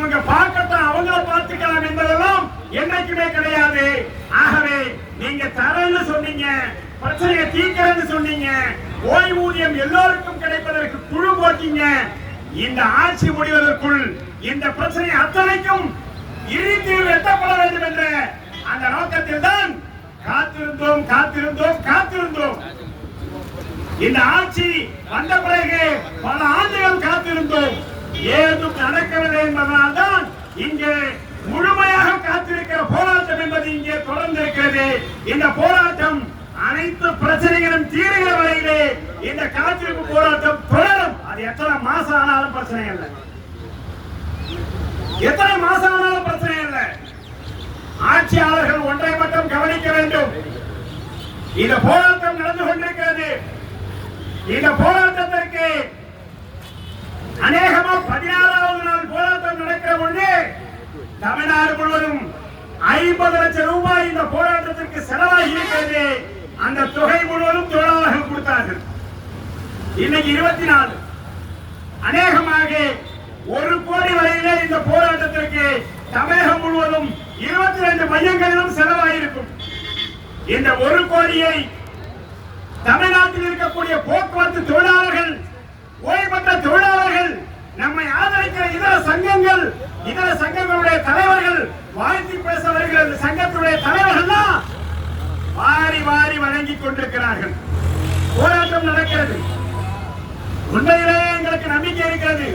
இவங்க பார்க்கத்தான் அவங்கள பார்த்துக்கலாம் என்பதெல்லாம் என்னைக்குமே கிடையாது. ஆகவே நீங்க தரேன்னு சொன்னீங்க, பிரச்சனையை தீர்க்கிறேன்னு சொன்னீங்க, ஓய்வூதியம் எல்லோருக்கும் கிடைப்பதற்கு குழு போட்டீங்க. இந்த ஆட்சி முடிவதற்குள் இந்த பிரச்சனை அத்தனைக்கும் இறுதியில் எட்டப்பட வேண்டும் என்ற அந்த நோக்கத்தில் தான் காத்திருந்தோம் காத்திருந்தோம் காத்திருந்தோம். இந்த ஆட்சி வந்த பிறகு பல ஆண்டுகள் காத்திருந்தோம், ஏதும் நடக்கவில்லை என்பதனால் தான் இங்கே முழுமையாக காத்திருக்கிற போராட்டம் என்பது இங்கே தொடர்ந்து இருக்கிறது. இந்த போராட்டம் அனைத்து பிரச்சனைகளும் தீர்கிற வரையிலே இந்த காத்திருப்பு போராட்டம் தொடரும். அது எத்தனை மாசம் ஆனாலும் பிரச்சனை இல்லை, எத்தனை மாசம் ஆனாலும் பிரச்சனை இல்லை. ஆட்சியாளர்கள் ஒன்றை மட்டும் கவனிக்க வேண்டும், இந்த போராட்டம் நடந்து கொண்டிருக்கிறது. இந்த போராட்டத்திற்கு அநேகமா 16வது நாள் போராட்டம் நடக்கிற பொழுது தமிழ்நாடு முழுவதும் 50 லட்சம் ரூபாய் இந்த போராட்டத்திற்கு செலவாகி இருக்கிறது. அந்த தொகை முழுவதும் தொழிலாளர்கள் கொடுத்தார்கள். இன்னைக்கு 24, அநேகமாக 1 கோடி வரையிலே இந்த போராட்டத்திற்கு தமிழகம் முழுவதும் 22 மையங்களிலும் செலவாயிருக்கும். இந்த 1 கோடியை தமிழ்நாட்டில் இருக்கக்கூடிய போக்குவரத்து தொழிலாளர்கள், ஓய்வு பெற்ற தொழிலாளர்கள், நம்மை ஆதரிக்கிற இதர சங்கங்கள், இதர சங்கங்களுடைய தலைவர்கள், வாழ்த்தி பேச வருகிற சங்கத்துடைய தலைவர்கள் தான் வாரி வாரி வழங்கிக் கொண்டிருக்கிறார்கள். போராட்டம் நடக்கிறது. உண்மையிலேயே எங்களுக்கு நம்பிக்கை இருக்கிறது.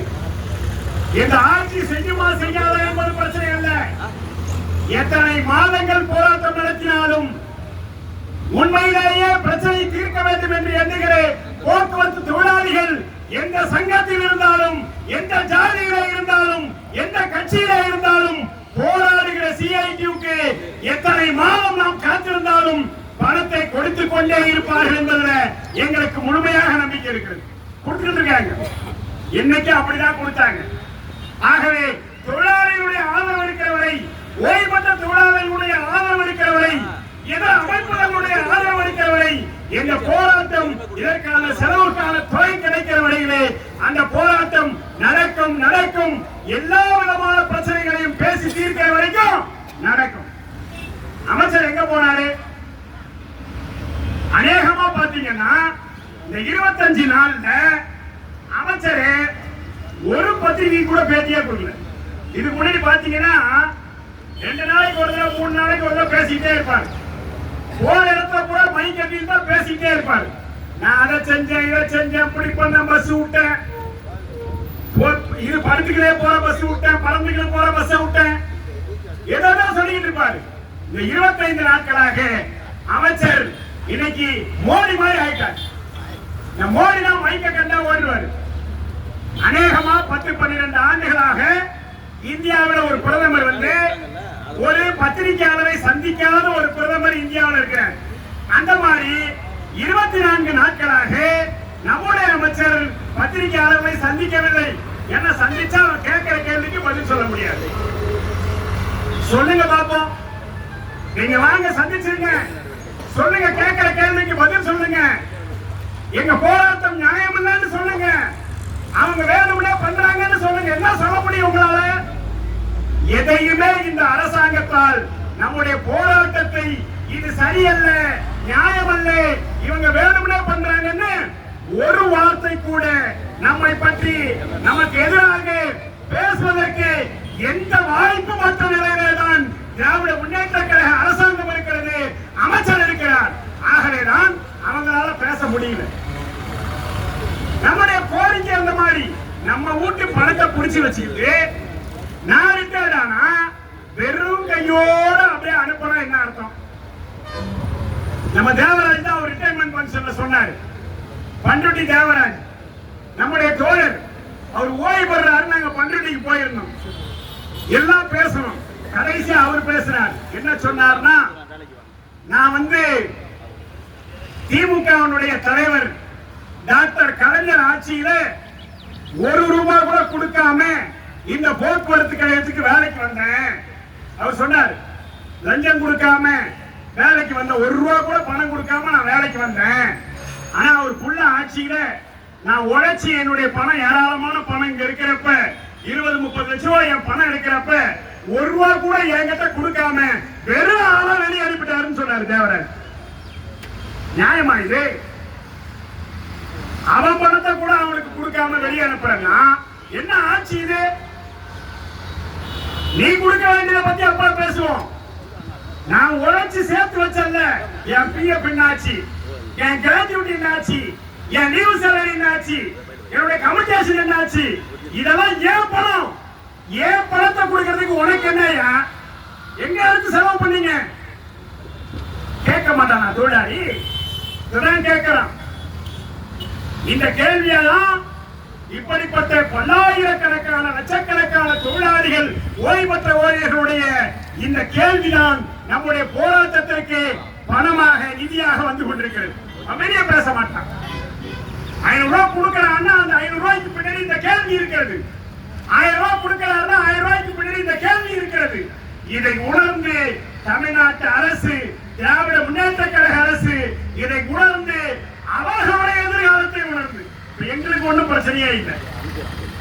இந்த ஆட்சி செய்யுமா செய்யாதா என்பது பிரச்சனை அல்ல. எத்தனை மாதங்கள் போராட்டம் நடத்தினாலும் உண்மையிலேயே பிரச்சனை தீர்க்க வேண்டும் என்று எண்ணுகிற போக்குவரத்து தொழிலாளிகள் எந்த சங்கத்தில் இருந்தாலும், எந்த ஜாதியில இருந்தாலும், எந்த கட்சியில இருந்தாலும் போராடுகிற சிஐடியுக்கு எத்தனை மாதம் நாம் காத்திருந்தாலும் பணத்தை கொடுத்துக் கொண்டே இருப்பார்கள் என்பதில் எங்களுக்கு முழுமையாக நம்பிக்கை இருக்கிறது. கொடுத்துட்டு இருக்காங்க, இன்னைக்கு அப்படிதான் கொடுத்தாங்க. ஆகவே தொழிலாளிகளுடைய ஆதரவு இருக்கிறவரை, ஓய்வு பெற்ற தொழிலாளர்களுடைய ஆதரவு இருக்கிறவரை, இதர அமைப்புகளுடைய ஆதரவு இருக்கிறவரை, இந்த போராட்டம் இதற்கான செலவுக்கான தொகை கிடைக்கிற வரையிலே அந்த போராட்டம் நடக்கும் நடக்கும். எல்லா விதமான பிரச்சனைகளையும் பேசி தீர்க்கிற வரைக்கும் நடக்கும். அமைச்சர் எங்க போனாரு? அநேகமா பாத்தீங்கன்னா இந்த 25 நாள்ல அமைச்சர் ஒரு பத்திரிகை கூட பேட்டியே கொடுக்கல. இதுக்கு முன்னாடி பாத்தீங்கன்னா 2 நாளைக்கு ஒரு தடவை 3 நாளைக்கு ஒரு தடவை பேசிக்கிட்டே இருப்பாரு. போற இடத்துல கூட மைக் கட்டிட்டு தான் பேசிக்கிட்டே இருப்பாரு. நான் அதை செஞ்சேன், இதை செஞ்சேன், இப்படி பண்ண, பஸ் விட்டேன், இது படுத்துக்கிட்டே போற பஸ் விட்டேன், பறந்துக்கிட்டு போற பஸ் விட்டேன், ஏதாவது சொல்லிட்டு இருப்பாரு. இந்த 25 நாட்களாக அமைச்சர் இன்னைக்கு மோடி மாதிரி ஆயிட்டார். இந்த மோடி தான் மைக்க கண்டா ஓடுவாரு. அநேகமா 10-12 ஆண்டுகளாக இந்தியாவில் ஒரு பிரதமர் வந்து ஒரு பத்திரிகையாளரை சந்திக்காத ஒரு பிரதமர் இந்தியாவில் இருக்கிறார். அந்த மாதிரி 24 நாட்களாக நம்முடைய அமைச்சர் பத்திரிகையாளர்களை சந்திக்கவில்லை. என்ன சந்திச்சா அவர் கேட்கிற கேள்விக்கு பதில் சொல்ல முடியாது. சொல்லுங்க பாப்போம், நீங்க வாங்க சந்திச்சிருங்க, சொல்லுங்க, கேட்கிற கேள்விக்கு பதில் சொல்லுங்க, எங்க போராட்டம் நியாயம் இல்லைன்னு சொல்லுங்க, அவங்க வேணும்னே பண்றாங்கன்னு சொல்லுங்க. என்ன சொல்ல முடியும் உங்களால? எதையுமே இந்த அரசாங்கத்தால் நம்முடைய போராட்டத்தை இது சரியல்ல, நியாயம் அல்ல, இவங்க வேணும்னே பண்றாங்கன்னு ஒரு வார்த்தை கூட நம்மை பற்றி நமக்கு எதிராக பேசுவதற்கு எந்த வாய்ப்பு மற்ற நிலையிலே தான் திராவிட முன்னேற்ற கழக அரசாங்கம் இருக்கிறது, அமைச்சர் இருக்கிறார். ஆகவேதான் அவங்களால பேச முடியல. நம்முடைய கோரிக்கை அந்த மாதிரி நம்ம வீட்டு பணத்தை புடிச்சு வச்சுக்கிட்டு நான் ரிட்டையர்ட் ஆனா வெறும் கையோட அப்படியே அனுப்புனா என்ன அர்த்தம்? நம்ம தேவராஜ் தான் அவர் ரிட்டையர்மெண்ட் ஃபங்க்ஷன்ல சொன்னாரு. பண்ருட்டி தேவராஜ் நம்முடைய தோழர், அவர் ஓய்வு பெறாரு. நாங்க பண்ருட்டிக்கு போயிருந்தோம், எல்லாம் பேசணும். கடைசியா அவர் பேசுறார். என்ன சொன்னார்னா, நான் வந்து திமுகவினுடைய தலைவர் டாக்டர் கலைஞர் ஆட்சியில 1 ரூபாய் கூட கொடுக்காம இந்த போக்குவரத்து கழகத்துக்கு வேலைக்கு வந்தேன். அவர் சொன்னார், லஞ்சம் கொடுக்காம வேலைக்கு வந்த 1 ரூபாய் கூட பணம் கொடுக்காம நான் வேலைக்கு வந்தேன். ஆனா அவர் புள்ள ஆட்சியில நான் உழைச்சி என்னுடைய பணம், ஏராளமான பணம் இங்க இருக்கிறப்ப 20-30 லட்சம் ரூபாய் என் பணம் எடுக்கிறப்ப 1 ரூபா கூட என்கிட்ட கொடுக்காம வெறும் ஆளா வெளியே அனுப்பிட்டாருன்னு சொன்னாரு தேவராஜ். நியாயமா இது? அவன் பணத்தை கூட அவனுக்கு கொடுக்காம வெளியே அனுப்புறா என்ன ஆட்சி இது? நீ கொடுக்க வேண்டியதை பத்தி அப்பா பேசுவோம். நான் உழைச்சு சேர்த்து வச்சல என் பிஎஃப் என்னாச்சு, என் கிராஜுவிட்டி என்னாச்சு, என் லீவு சேலரி என்னாச்சு, என்னுடைய கமிட்டேஷன் என்னாச்சு, இதெல்லாம் ஏன் பணம்? ஏன் பணத்தை கொடுக்கறதுக்கு உனக்கு என்னையா? எங்க இருந்து செலவு பண்ணீங்க? கேட்க மாட்டானா தொழிலாளி? இதுதான் கேட்கிறான். இந்த கேள்வியெல்லாம் இப்படிப்பட்ட பல்லாயிரக்கணக்கான லட்சக்கணக்கான தொழிலாளிகள் ஓய்வு பெற்ற ஊழியர்களுடைய இந்த கேள்விதான் நம்முடைய போராட்டத்திற்கு பணமாக நிதியாக வந்து கொண்டிருக்கிறது. அமைதியா பேச மாட்டான். 500 ரூபாய் கொடுக்கிறான்னா அந்த 500 ரூபாய்க்கு பின்னாடி இந்த கேள்வி இருக்கிறது. 1000 ரூபாய் கொடுக்கிறாருன்னா 1000 ரூபாய்க்கு பின்னாடி இந்த கேள்வி இருக்கிறது. இதை உணர்ந்து தமிழ்நாட்டு அரசு, திராவிட முன்னேற்ற கழக அரசு இதை உணர்ந்து அவர்களுடைய எதிர்காலத்தை உணர்ந்து, எங்களுக்கு ஒண்ணும் பிரச்சனையே இல்லை.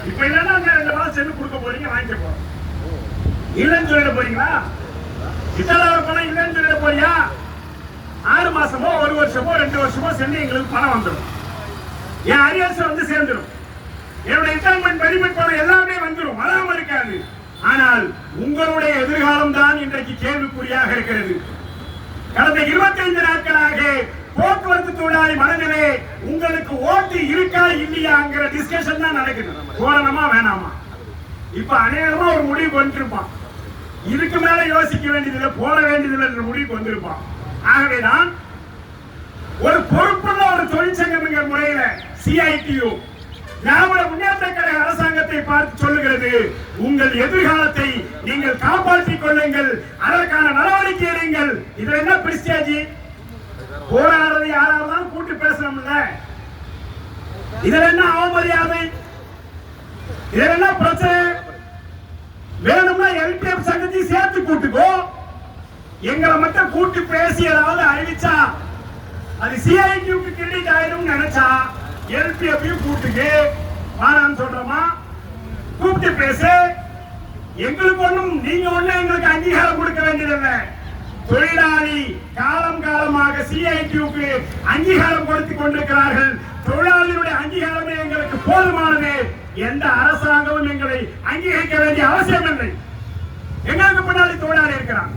இப்ப இல்லன்னா 2 மாசம் சேர்ந்து கொடுக்க போறீங்க, வாங்கிக்க போறோம். இல்லைன்னு சொல்லிட போறீங்களா? இத்தனை பணம் இல்லைன்னு சொல்லிட போறியா? 6 மாசமோ 1 வருஷமோ 2 வருஷமோ சென்று எங்களுக்கு பணம் வந்துடும். என் அரியர்ஸ் வந்து சேர்ந்துடும். என்னுடைய இன்ஸ்டால்மெண்ட் பெனிஃபிட் பணம் எல்லாமே வந்துடும், வராம இருக்காது. ஆனால் உங்களுடைய எதிர்காலம் தான் இன்றைக்கு கேள்விக்குறியாக இருக்கிறது. கடந்த 25 நாட்களாக போக்குவரத்து தொழிலாளி மனதிலே உங்களுக்கு ஓட்டு இருக்கா இல்லையாங்கிற டிஸ்கஷன் தான் நடக்குது. போறணுமா வேணாமா? இப்ப அநேகமா ஒரு முடிவுக்கு வந்திருப்பான். இதுக்கு மேல யோசிக்க வேண்டியதில்லை, போட வேண்டியதில்லை என்ற முடிவுக்கு வந்திருப்பான். ஆகவேதான் ஒரு பொறுப்புள்ள ஒரு தொழிற்சங்கம் என்கிற முறையில CITU திராவிட முன்னேற்ற கழக அரசாங்கத்தை பார்த்து சொல்லுகிறது, உங்கள் எதிர்காலத்தை நீங்கள் காப்பாற்றிக் கொள்ளுங்கள், அதற்கான நடவடிக்கை எடுங்கள். இதுல என்ன பிரிஸ்டேஜ்? போராடுறது யாராவது கூட்டி பேசணும்ல, இதுல என்ன அவமரியாதை? இதுல என்ன பிரச்சனை? வேணும்னா LTF சங்கத்தை சேர்த்து கூட்டுக்கோ. எங்களை மட்டும் கூட்டி பேசி ஏதாவது அறிவிச்சா அது CITUக்கு கிரெடிட் ஆயிடும் நினைச்சா LTF கூட்டுக்கு வாரான்னு சொல்றோமா? கூப்பிட்டு பேசு. எங்களுக்கு ஒண்ணும், நீங்க ஒண்ணும் எங்களுக்கு அங்கீகாரம் கொடுக்க வேண்டியதில்லை. தொழிலாளி காலம் காலமாக CITUக்கு அங்கீகாரம் கொடுத்துக் கொண்டிருக்கிறார்கள். தொழிலாளியுடைய அங்கீகாரமே எங்களுக்கு போதுமானது. எந்த அரசாங்கமும் எங்களை அங்கீகரிக்க வேண்டிய அவசியம் இல்லை. எங்களுக்கு பின்னாடி தொழிலாளி இருக்கிறான்.